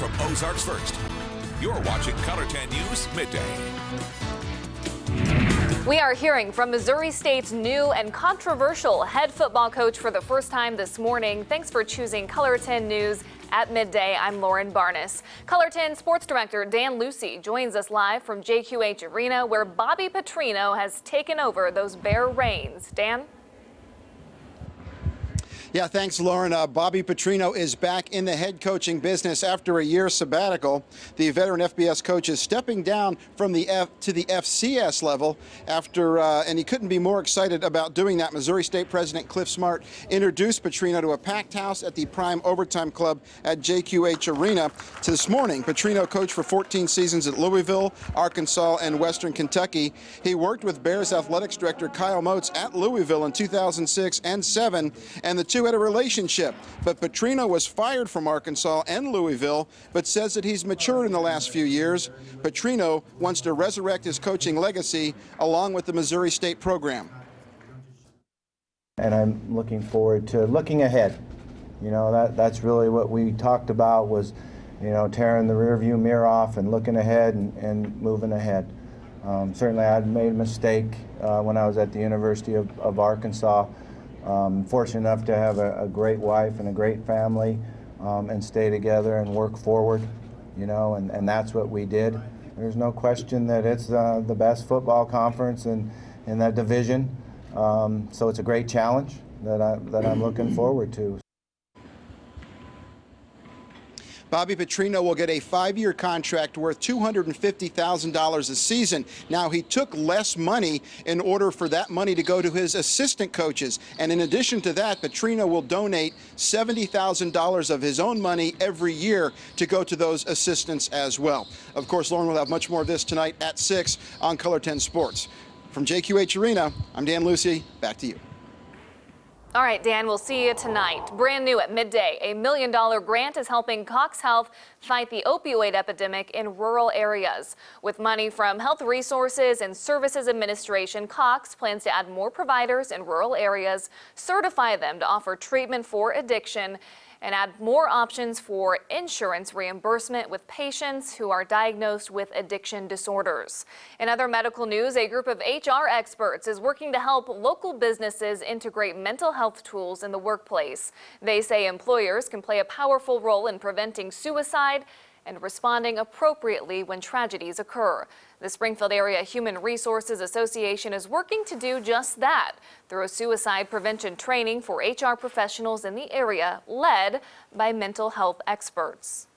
from Ozarks First. You're watching Color 10 News Midday. We are hearing from Missouri State's new and controversial head football coach for the first time this morning. Thanks for choosing Color 10 News at midday. I'm Lauren Barnes. Color 10 Sports Director Dan Lucy joins us live from JQH Arena, where Bobby Petrino has taken over those Bear reins. Dan? Yeah, thanks, Lauren. Bobby Petrino is back in the head coaching business after a year sabbatical. The veteran FBS coach is stepping down from the to the FCS level and he couldn't be more excited about doing that. Missouri State President Cliff Smart introduced Petrino to a packed house at the Prime Overtime Club at JQH Arena this morning. Petrino coached for 14 seasons at Louisville, Arkansas, and Western Kentucky. He worked with Bears athletics director Kyle Motes at Louisville in 2006 and 7, and the two had a relationship. But Petrino was fired from Arkansas and Louisville, but says that he's matured in the last few years. Petrino wants to resurrect his coaching legacy along with the Missouri State program. And I'm looking forward to looking ahead. You know, that's really what we talked about, was, you know, tearing the rearview mirror off and looking ahead and moving ahead. Certainly I made a mistake when I was at the University of Arkansas. Fortunate enough to have a great wife and a great family, and stay together and work forward, you know, and that's what we did. There's no question that it's the best football conference in that division, so it's a great challenge that I'm looking forward to. Bobby Petrino will get a 5-year contract worth $250,000 a season. Now, he took less money in order for that money to go to his assistant coaches. And in addition to that, Petrino will donate $70,000 of his own money every year to go to those assistants as well. Of course, Lauren will have much more of this tonight at 6 on Color 10 Sports. From JQH Arena, I'm Dan Lucy. Back to you. All right, Dan, we'll see you tonight. Brand new at midday, a $1 million grant is helping Cox Health fight the opioid epidemic in rural areas. With money from Health Resources and Services Administration, Cox plans to add more providers in rural areas, certify them to offer treatment for addiction, and add more options for insurance reimbursement with patients who are diagnosed with addiction disorders. In other medical news, a group of HR experts is working to help local businesses integrate mental health tools in the workplace. They say employers can play a powerful role in preventing suicide and responding appropriately when tragedies occur. The Springfield Area Human Resources Association is working to do just that through a suicide prevention training for HR professionals in the area, led by mental health experts.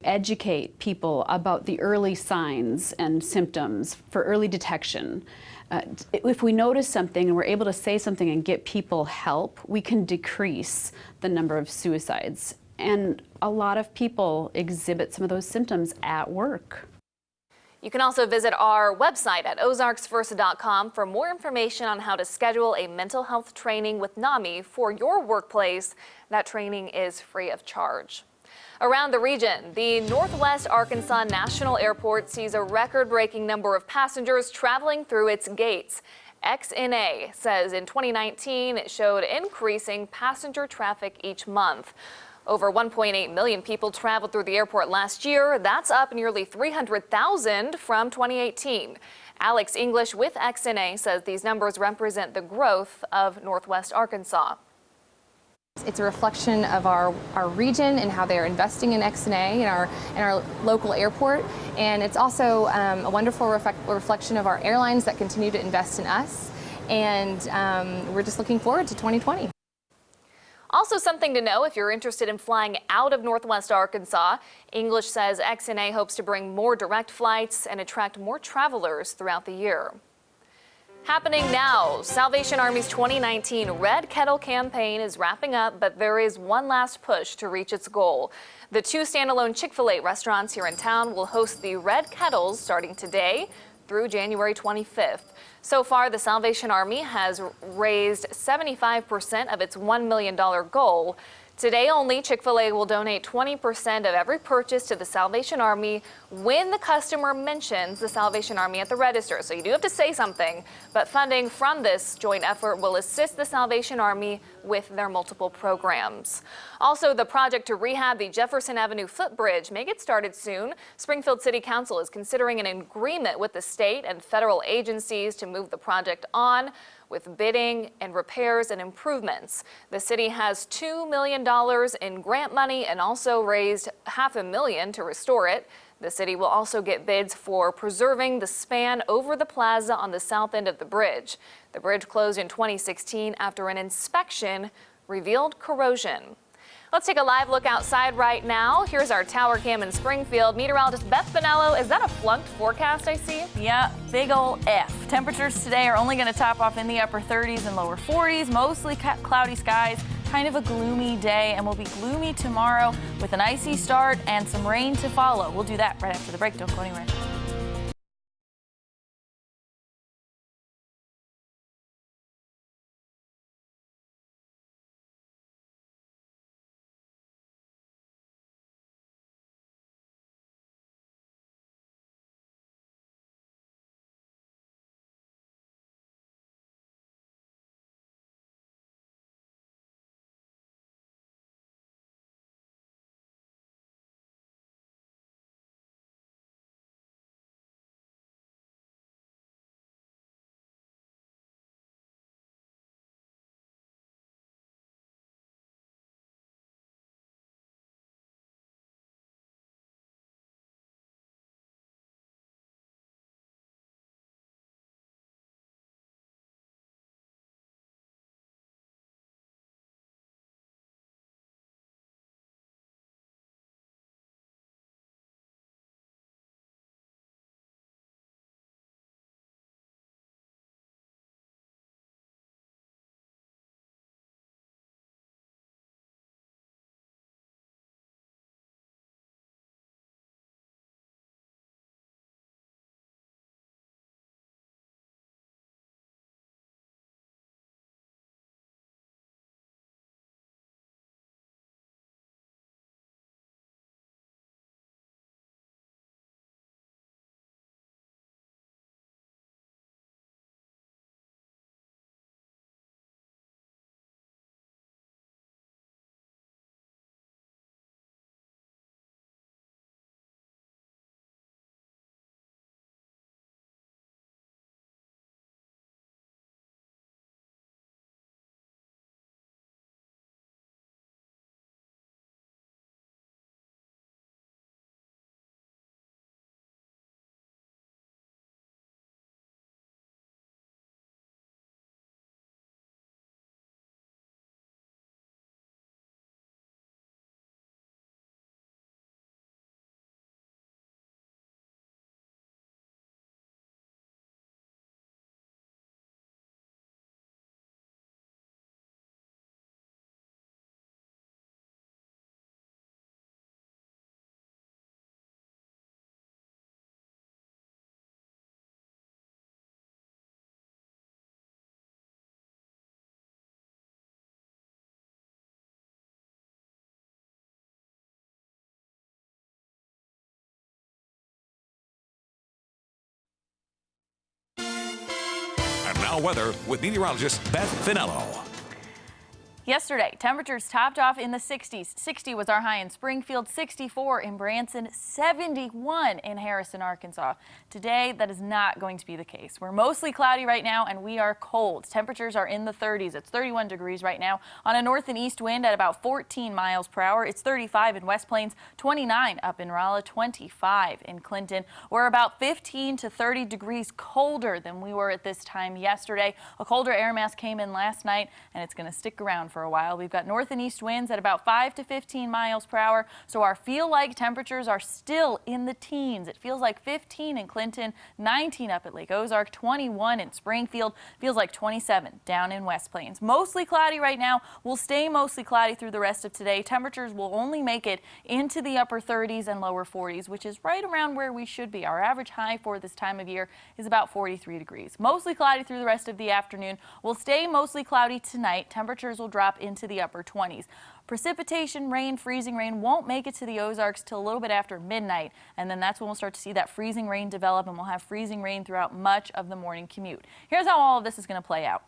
Educate people about the early signs and symptoms for early detection. If we notice something and we're able to say something and get people help, we can decrease the number of suicides. And a lot of people exhibit some of those symptoms at work. You can also visit our website at ozarksfirst.com for more information on how to schedule a mental health training with NAMI for your workplace. That training is free of charge. Around the region, the Northwest Arkansas National Airport sees a record-breaking number of passengers traveling through its gates. XNA says in 2019 it showed increasing passenger traffic each month. Over 1.8 million people traveled through the airport last year. That's up nearly 300,000 from 2018. Alex English with XNA says these numbers represent the growth of Northwest Arkansas. It's a reflection of our region and how they're investing in XNA in our local airport. And it's also a wonderful reflection of our airlines that continue to invest in us. And we're just looking forward to 2020. Also something to know if you're interested in flying out of Northwest Arkansas. English says XNA hopes to bring more direct flights and attract more travelers throughout the year. Happening now, Salvation Army's 2019 Red Kettle campaign is wrapping up, but there is one last push to reach its goal. The 2 standalone Chick-fil-A restaurants here in town will host the Red Kettles starting today through January 25th. So far, the Salvation Army has raised 75% of its $1 million goal. Today only, Chick-fil-A will donate 20% of every purchase to the Salvation Army when the customer mentions the Salvation Army at the register. So you do have to say something, but funding from this joint effort will assist the Salvation Army with their multiple programs. Also, the project to rehab the Jefferson Avenue footbridge may get started soon. Springfield City Council is considering an agreement with the state and federal agencies to move the project on with bidding and repairs and improvements. The city has $2 million in grant money and also raised $500,000 to restore it. The city will also get bids for preserving the span over the plaza on the south end of the bridge. The bridge closed in 2016 after an inspection revealed corrosion. Let's take a live look outside right now. Here's our tower cam in Springfield. Meteorologist Beth Bonello, is that a flunked forecast I see? Yeah, big ol' F. Temperatures today are only going to top off in the upper 30s and lower 40s, mostly cloudy skies, kind of a gloomy day, and will be gloomy tomorrow with an icy start and some rain to follow. We'll do that right after the break. Don't go anywhere. And now weather with meteorologist Beth Finello. Yesterday, temperatures topped off in the 60s. 60 was our high in Springfield, 64 in Branson, 71 in Harrison, Arkansas. Today, that is not going to be the case. We're mostly cloudy right now, and we are cold. Temperatures are in the 30s. It's 31 degrees right now on a north and east wind at about 14 miles per hour. It's 35 in West Plains, 29 up in Rolla, 25 in Clinton. We're about 15 to 30 degrees colder than we were at this time yesterday. A colder air mass came in last night, and it's going to stick around for a while. We've got north and east winds at about 5 to 15 miles per hour, so our feel-like temperatures are still in the teens. It feels like 15 in Clinton, 19 up at Lake Ozark, 21 in Springfield, feels like 27 down in West Plains. Mostly cloudy right now. We'll stay mostly cloudy through the rest of today. Temperatures will only make it into the upper 30s and lower 40s, which is right around where we should be. Our average high for this time of year is about 43 degrees. Mostly cloudy through the rest of the afternoon. We'll stay mostly cloudy tonight. Temperatures will drop drop into the upper 20s. Precipitation, rain, freezing rain won't make it to the Ozarks till a little bit after midnight, and then that's when we'll start to see that freezing rain develop, and we'll have freezing rain throughout much of the morning commute. Here's how all of this is going to play out.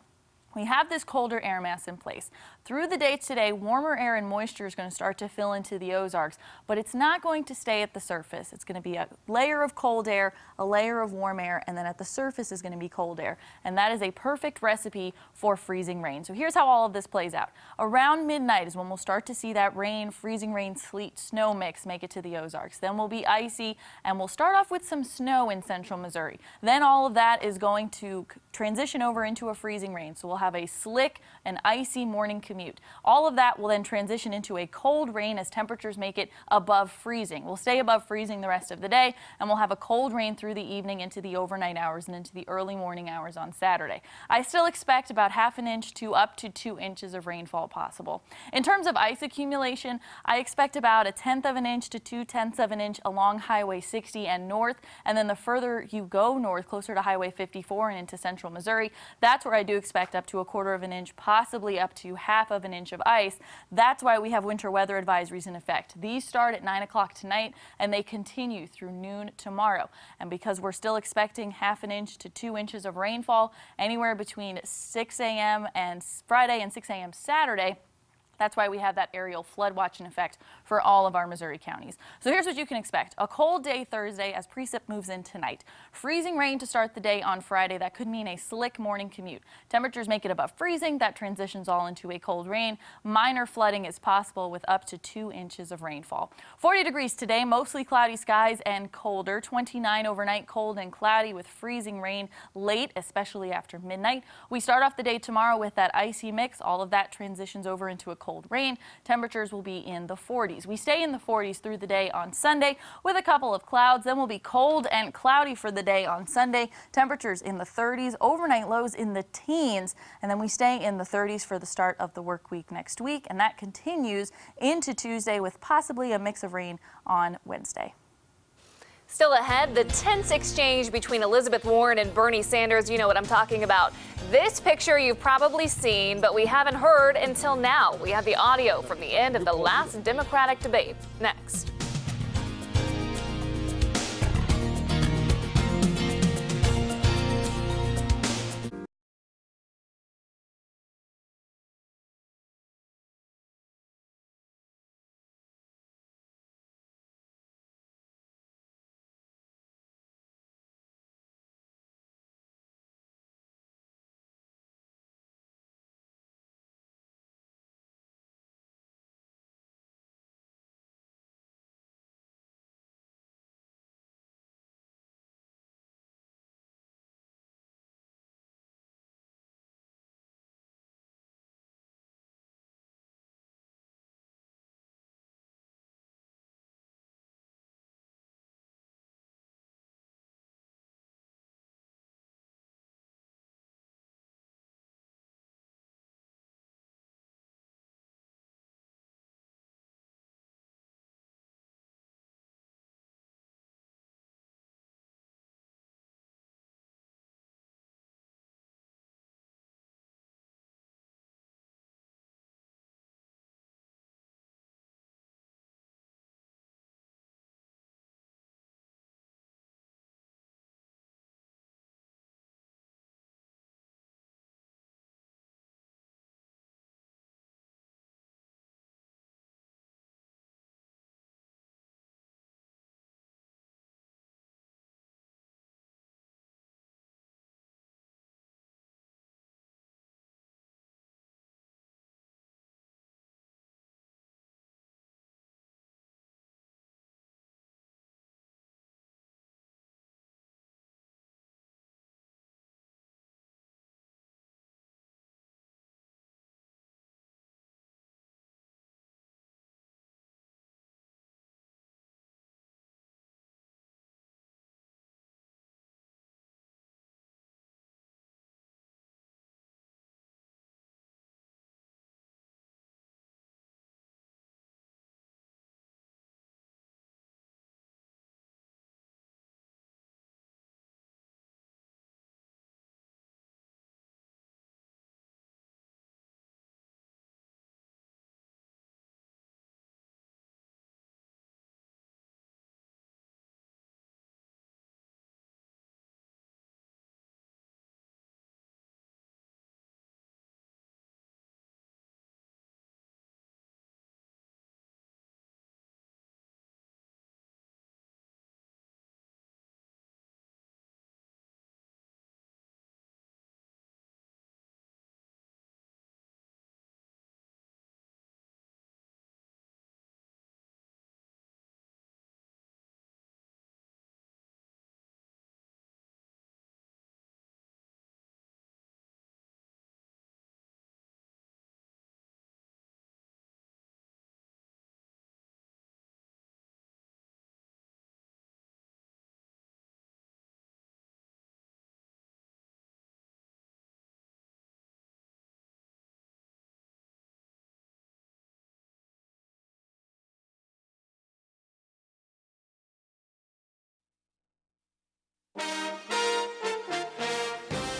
We have this colder air mass in place. Through the day today, warmer air and moisture is going to start to fill into the Ozarks, but it's not going to stay at the surface. It's going to be a layer of cold air, a layer of warm air, and then at the surface is going to be cold air. And that is a perfect recipe for freezing rain. So here's how all of this plays out. Around midnight is when we'll start to see that rain, freezing rain, sleet, snow mix make it to the Ozarks. Then we'll be icy, and we'll start off with some snow in central Missouri. Then all of that is going to transition over into a freezing rain. So we'll have a slick and icy morning commute. All of that will then transition into a cold rain as temperatures make it above freezing. We'll stay above freezing the rest of the day, and we'll have a cold rain through the evening into the overnight hours and into the early morning hours on Saturday. I still expect about ½ inch to up to 2 inches of rainfall possible. In terms of ice accumulation, I expect about 1/10 of an inch to 2/10 of an inch along Highway 60 and north, and then the further you go north, closer to Highway 54 and into central Missouri, that's where I do expect up to 1/4 of an inch, possibly up to ½ of an inch of ice. That's why we have winter weather advisories in effect. These start at 9 o'clock tonight, and they continue through noon tomorrow. And because we're still expecting ½ an inch to 2 inches of rainfall anywhere between 6 a.m. and Friday and 6 a.m. Saturday, that's why we have that aerial flood watch in effect for all of our Missouri counties. So here's what you can expect. A cold day Thursday as precip moves in tonight. Freezing rain to start the day on Friday. That could mean a slick morning commute. Temperatures make it above freezing. That transitions all into a cold rain. Minor flooding is possible with up to 2 inches of rainfall. 40 degrees today, mostly cloudy skies and colder. 29 overnight, cold and cloudy with freezing rain late, especially after midnight. We start off the day tomorrow with that icy mix. All of that transitions over into a cold rain. Temperatures will be in the 40s. We stay in the 40s through the day on Sunday with a couple of clouds. Then we'll be cold and cloudy for the day on Sunday. Temperatures in the 30s, overnight lows in the teens, and then we stay in the 30s for the start of the work week next week, and that continues into Tuesday with possibly a mix of rain on Wednesday. Still ahead, the tense exchange between Elizabeth Warren and Bernie Sanders. You know what I'm talking about. This picture you've probably seen, but we haven't heard until now. We have the audio from the end of the last Democratic debate. Next.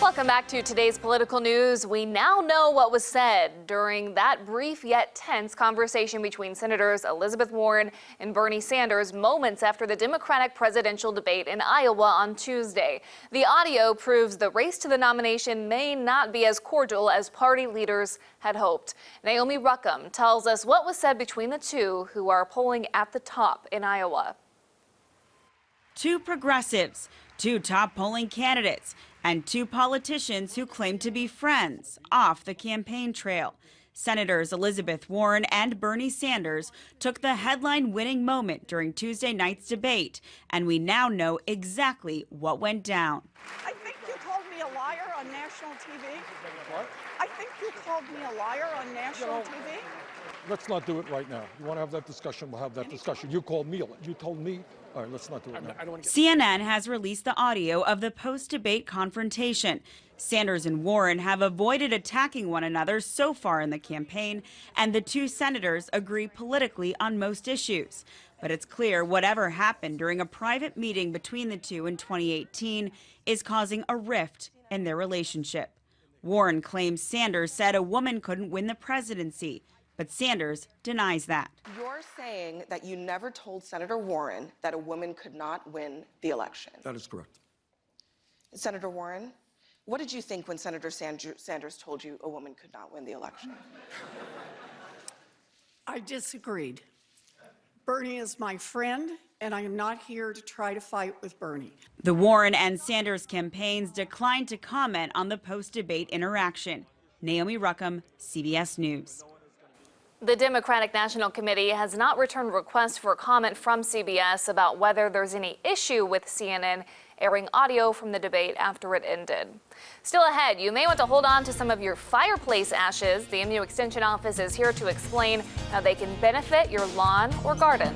Welcome back to today's political news. We now know what was said during that brief yet tense conversation between Senators Elizabeth Warren and Bernie Sanders moments after the Democratic presidential debate in Iowa on Tuesday. The audio proves the race to the nomination may not be as cordial as party leaders had hoped. Naomi Ruckham tells us what was said between the two who are polling at the top in Iowa. Two progressives, two top polling candidates, and two politicians who claim to be friends off the campaign trail. Senators Elizabeth Warren and Bernie Sanders took the headline-winning moment during Tuesday night's debate, and we now know exactly what went down. I think you called me a liar on national TV. What? I think you called me a liar on national TV. Let's not do it right now. You want to have that discussion, we'll have that discussion. You called me, you told me. All right, let's not do it now. CNN has released the audio of the post-debate confrontation. Sanders and Warren have avoided attacking one another so far in the campaign, and the two senators agree politically on most issues. But it's clear whatever happened during a private meeting between the two in 2018 is causing a rift in their relationship. Warren claims Sanders said a woman couldn't win the presidency, but Sanders denies that. You're saying that you never told Senator Warren that a woman could not win the election. That is correct. Senator Warren, what did you think when Senator Sanders told you a woman could not win the election? I disagreed. Bernie is my friend, and I am not here to try to fight with Bernie. The Warren and Sanders campaigns declined to comment on the post-debate interaction. Naomi Ruckham, CBS News. The Democratic National Committee has not returned requests for comment from CBS about whether there's any issue with CNN airing audio from the debate after it ended. Still ahead, you may want to hold on to some of your fireplace ashes. The MU Extension Office is here to explain how they can benefit your lawn or garden.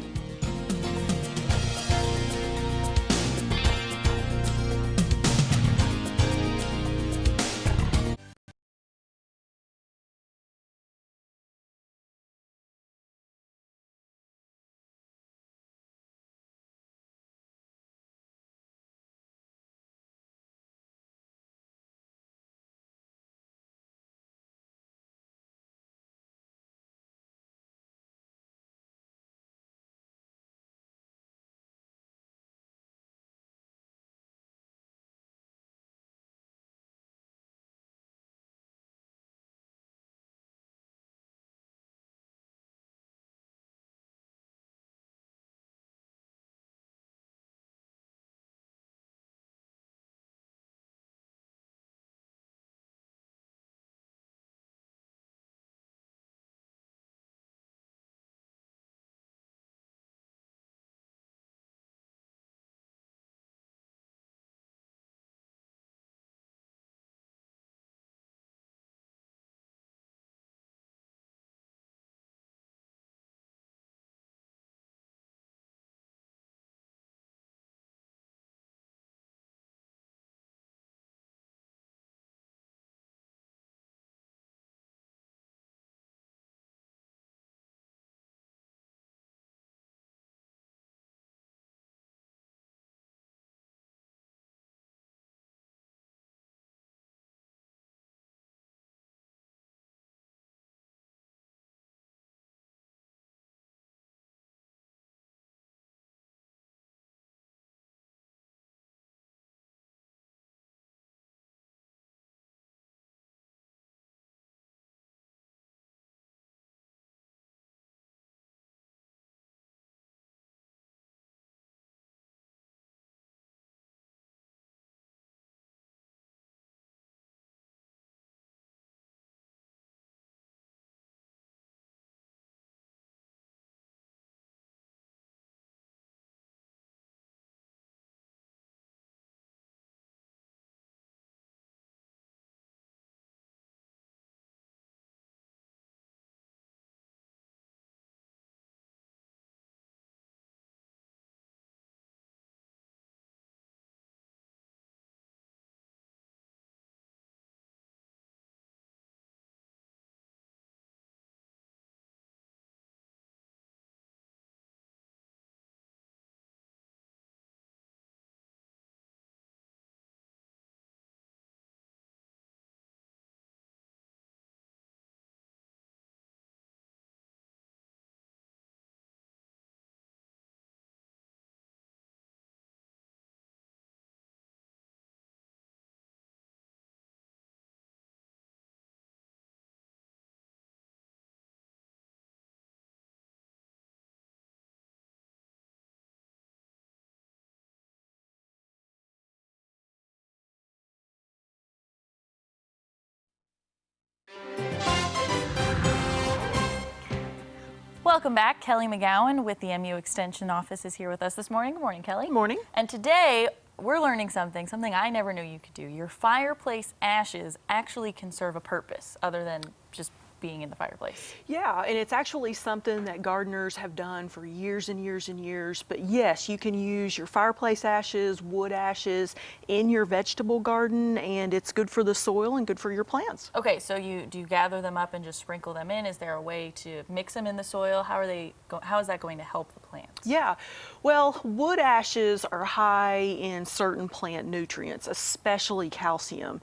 Welcome back. Kelly McGowan with the MU Extension Office is here with us this morning. Good morning, Kelly. Good morning. And today we're learning something I never knew you could do. Your fireplace ashes actually can serve a purpose other than just being in the fireplace. Yeah, and it's actually something that gardeners have done for years and years and years. But yes, you can use your fireplace ashes, wood ashes in your vegetable garden, and it's good for the soil and good for your plants. Okay, so do you gather them up and just sprinkle them in? Is there a way to mix them in the soil? How is that going to help the plants? Yeah, well, wood ashes are high in certain plant nutrients, especially calcium.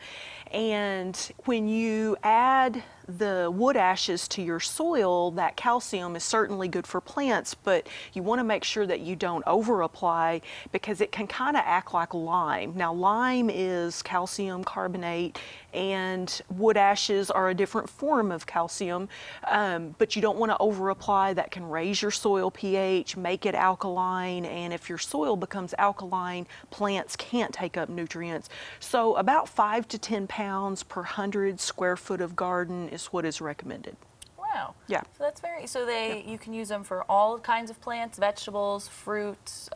And when you add the wood ashes to your soil, that calcium is certainly good for plants, but you want to make sure that you don't over apply because it can kind of act like lime. Now, lime is calcium carbonate and wood ashes are a different form of calcium, but you don't want to over apply. That can raise your soil pH, make it alkaline, and if your soil becomes alkaline, plants can't take up nutrients. So about 5 to 10 pounds per 100 square foot of garden is what is recommended. Wow. Yeah. So you can use them for all kinds of plants, vegetables, fruits,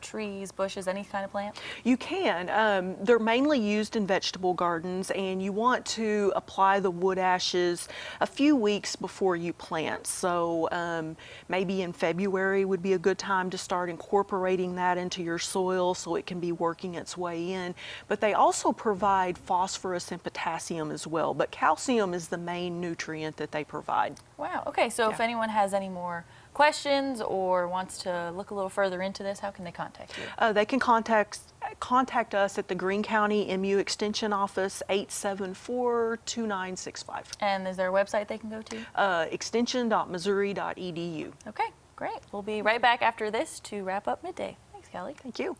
trees, bushes, any kind of plant? You can. They're mainly used in vegetable gardens, and you want to apply the wood ashes a few weeks before you plant. So maybe in February would be a good time to start incorporating that into your soil so it can be working its way in. But they also provide phosphorus and potassium as well, but calcium is the main nutrient that they provide. Wow. Okay, so if anyone has any more questions or wants to look a little further into this, how can they contact you? They can contact us at the Greene County MU Extension Office, 874-2965. And is there a website they can go to? Extension.missouri.edu. Okay, great. We'll be right back after this to wrap up Midday. Thanks, Kelly. Thank you.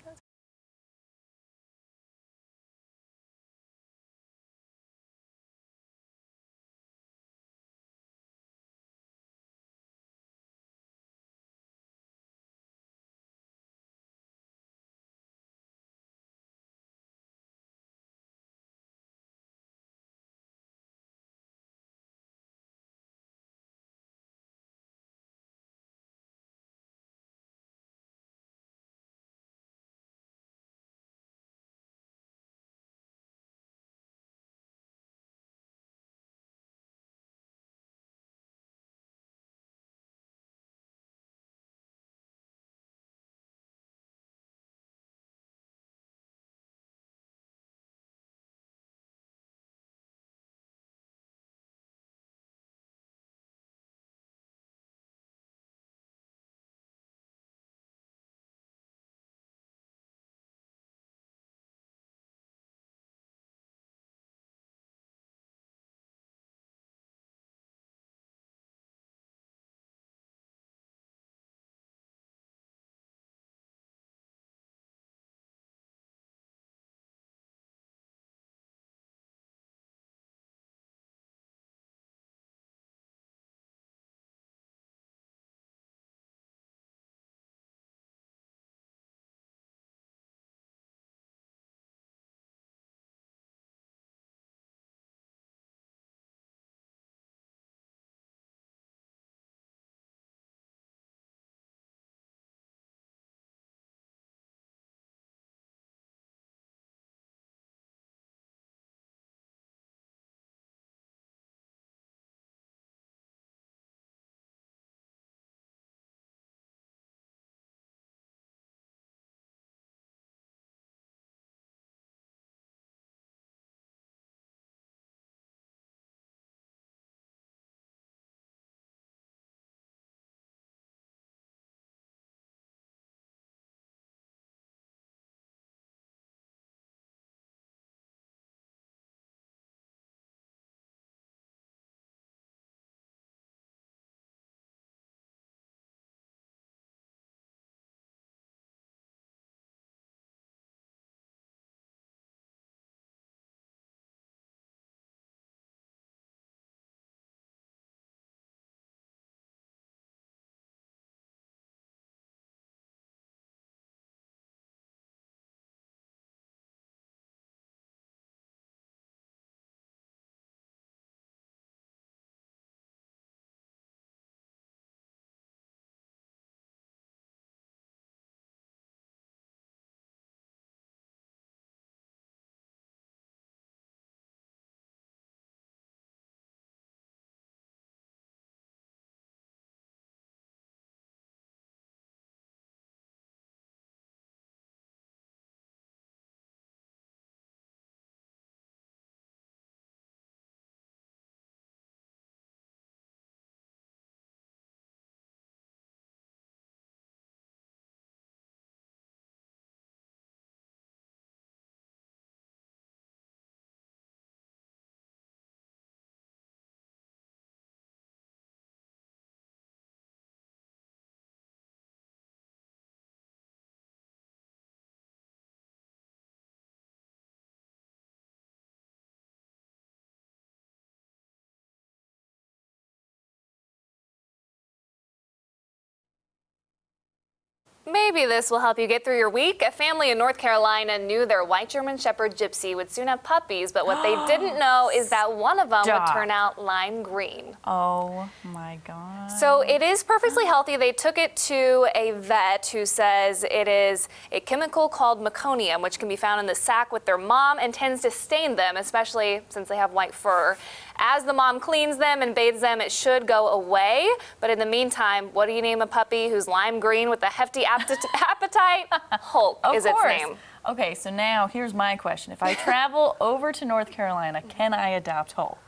Maybe this will help you get through your week. A family in North Carolina knew their white German Shepherd Gypsy would soon have puppies, but what they didn't know is that one of them would turn out lime green. Oh my God. So it is perfectly healthy. They took it to a vet who says it is a chemical called meconium, which can be found in the sac with their mom and tends to stain them, especially since they have white fur. As the mom cleans them and bathes them, it should go away. But in the meantime, what do you name a puppy who's lime green with a hefty appetite? Hulk is its name. Okay, so now here's my question. If I travel over to North Carolina, can I adopt Hulk?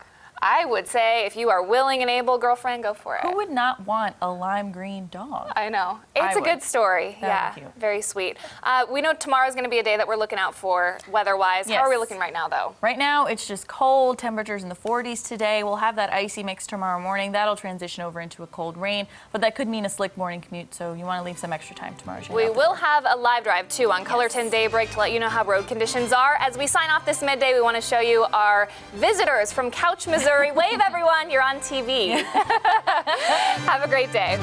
I would say if you are willing and able, girlfriend, go for it. Who would not want a lime green dog? I know. It's a good story. That would be cute. Very sweet. We know tomorrow's going to be a day that we're looking out for weather-wise. Yes. How are we looking right now, though? Right now, it's just cold. Temperatures in the 40s today. We'll have that icy mix tomorrow morning. That'll transition over into a cold rain, but that could mean a slick morning commute, so you want to leave some extra time tomorrow. We will have a live drive, too, on Color 10 Daybreak to let you know how road conditions are. As we sign off this midday, we want to show you our visitors from Couch, Missouri. Wave, everyone. You're on TV. Have a great day.